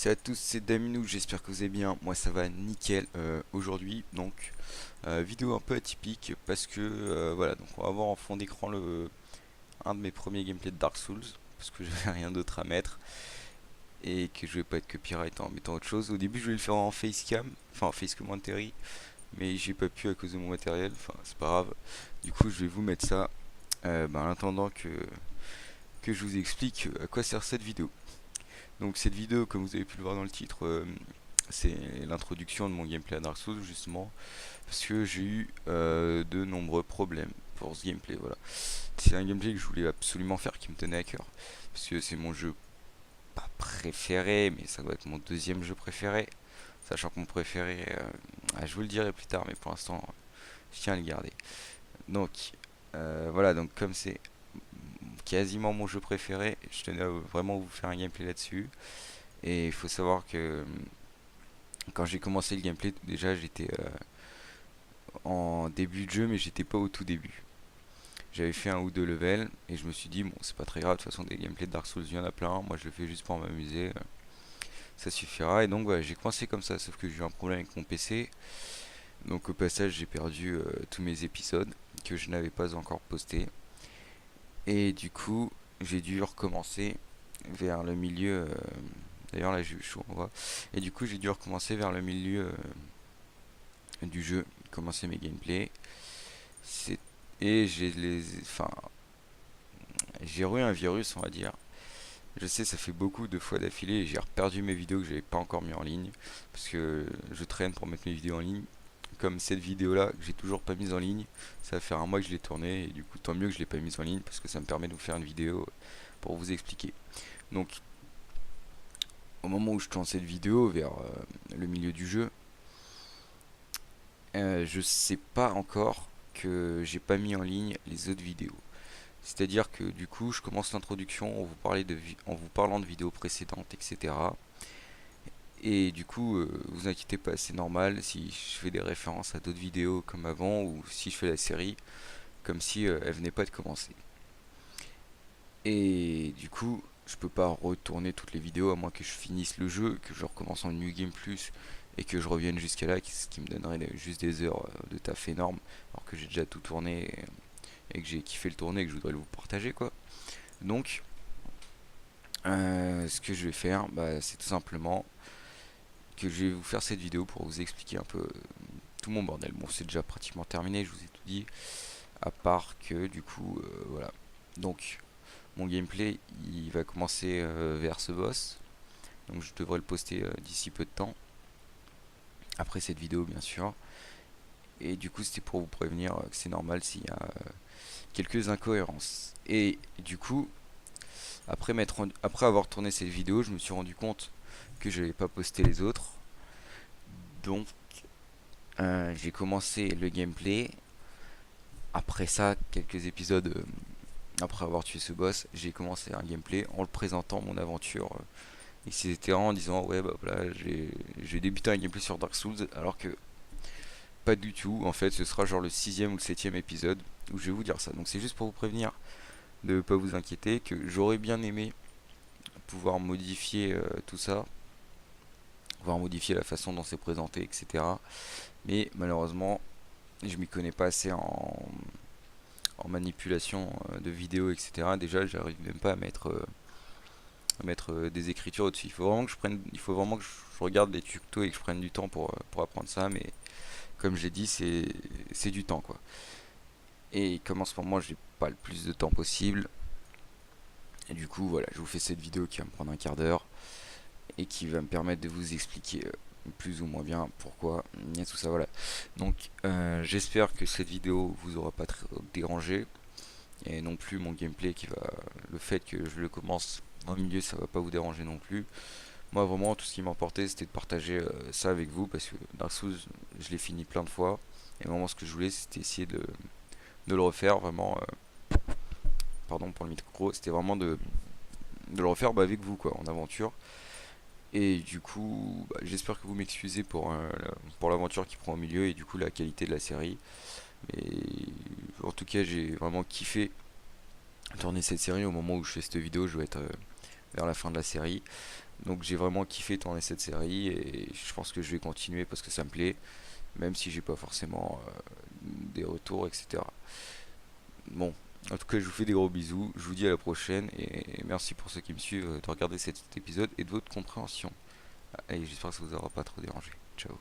Salut à tous, c'est Daminou, j'espère que vous allez bien. Moi ça va nickel. Aujourd'hui, donc, vidéo un peu atypique parce que voilà, donc on va voir en fond d'écran un de mes premiers gameplays de Dark Souls parce que j'avais rien d'autre à mettre et que je vais pas être copyright en mettant autre chose. Au début, je voulais le faire en facecam, enfin en face commentary, mais j'ai pas pu à cause de mon matériel. Enfin, c'est pas grave. Du coup, je vais vous mettre ça en attendant que je vous explique à quoi sert cette vidéo. Donc cette vidéo, comme vous avez pu le voir dans le titre, c'est l'introduction de mon gameplay à Dark Souls justement, parce que j'ai eu de nombreux problèmes pour ce gameplay. Voilà, c'est un gameplay que je voulais absolument faire, qui me tenait à cœur, parce que c'est mon jeu pas préféré, mais ça doit être mon deuxième jeu préféré, sachant que mon préféré, je vous le dirai plus tard, mais pour l'instant, je tiens à le garder. Donc voilà, donc comme c'est quasiment mon jeu préféré, je tenais à vraiment vous faire un gameplay là-dessus. Et il faut savoir que quand j'ai commencé le gameplay, déjà j'étais en début de jeu, mais j'étais pas au tout début. J'avais fait un ou deux levels et je me suis dit, bon, c'est pas très grave, de toute façon, des gameplays de Dark Souls, il y en a plein. Moi, je le fais juste pour m'amuser, ça suffira. Et donc, voilà, j'ai commencé comme ça, sauf que j'ai eu un problème avec mon PC. Donc, au passage, j'ai perdu tous mes épisodes que je n'avais pas encore postés. Et du coup, j'ai dû recommencer vers le milieu. D'ailleurs, là, j'ai eu chaud, on voit. Et du coup, j'ai dû recommencer vers le milieu du jeu, commencer mes gameplays. C'est et j'ai eu un virus, on va dire. Je sais, ça fait beaucoup de fois d'affilée et j'ai perdu mes vidéos que j'avais pas encore mis en ligne parce que je traîne pour mettre mes vidéos en ligne. Comme cette vidéo là que j'ai toujours pas mise en ligne, ça va faire un mois que je l'ai tournée et du coup tant mieux que je l'ai pas mise en ligne parce que ça me permet de vous faire une vidéo pour vous expliquer. Donc au moment où je tourne cette vidéo vers le milieu du jeu, je sais pas encore que j'ai pas mis en ligne les autres vidéos. C'est-à-dire que du coup, je commence l'introduction en vous parlant de vidéos précédentes, etc. Et du coup, vous inquiétez pas, c'est normal si je fais des références à d'autres vidéos comme avant ou si je fais la série comme si elle venait pas de commencer. Et du coup, je peux pas retourner toutes les vidéos à moins que je finisse le jeu, que je recommence en New Game Plus et que je revienne jusqu'à là, ce qui me donnerait juste des heures de taf énorme, alors que j'ai déjà tout tourné et que j'ai kiffé le tourner et que je voudrais le vous partager quoi. Donc, ce que je vais faire, c'est tout simplement que je vais vous faire cette vidéo pour vous expliquer un peu tout mon bordel. Bon, c'est déjà pratiquement terminé, je vous ai tout dit, à part que du coup, voilà. Donc, mon gameplay, il va commencer vers ce boss. Donc, je devrais le poster d'ici peu de temps. Après cette vidéo, bien sûr. Et du coup, c'était pour vous prévenir que c'est normal s'il y a quelques incohérences. Et du coup, après avoir tourné cette vidéo, je me suis rendu compte que je n'avais pas posté les autres. Donc, j'ai commencé le gameplay. Après ça, quelques épisodes après avoir tué ce boss, j'ai commencé un gameplay en le présentant mon aventure. Etc. En disant, ouais, bah voilà, j'ai débuté un gameplay sur Dark Souls, alors que pas du tout. En fait, ce sera genre le sixième ou le septième épisode où je vais vous dire ça. Donc, c'est juste pour vous prévenir de ne pas vous inquiéter, que j'aurais bien aimé pouvoir modifier tout ça, pouvoir modifier la façon dont c'est présenté, etc. Mais malheureusement, je m'y connais pas assez en manipulation de vidéos, etc. Déjà, j'arrive même pas à mettre des écritures au-dessus. Il faut vraiment que je regarde les tutos et que je prenne du temps pour apprendre ça. Mais comme j'ai dit, c'est du temps quoi. Et comme en ce moment, j'ai pas le plus de temps possible. Et du coup, voilà, je vous fais cette vidéo qui va me prendre un quart d'heure et qui va me permettre de vous expliquer plus ou moins bien pourquoi et tout ça. Voilà. Donc, j'espère que cette vidéo vous aura pas trop dérangé et non plus mon gameplay le fait que je le commence en milieu, ça va pas vous déranger non plus. Moi, vraiment, tout ce qui m'importait, c'était de partager ça avec vous parce que Dark Souls, je l'ai fini plein de fois et vraiment, ce que je voulais, c'était essayer de le refaire vraiment. Pardon pour le micro, c'était vraiment de le refaire avec vous quoi, en aventure. Et du coup, j'espère que vous m'excusez pour l'aventure qui prend au milieu et du coup la qualité de la série. Mais en tout cas, j'ai vraiment kiffé tourner cette série. Au moment où je fais cette vidéo, je vais être vers la fin de la série. Donc j'ai vraiment kiffé tourner cette série et je pense que je vais continuer parce que ça me plaît, même si j'ai pas forcément des retours, etc. Bon, en tout cas, je vous fais des gros bisous, je vous dis à la prochaine et merci pour ceux qui me suivent de regarder cet épisode et de votre compréhension. Et j'espère que ça vous aura pas trop dérangé. Ciao.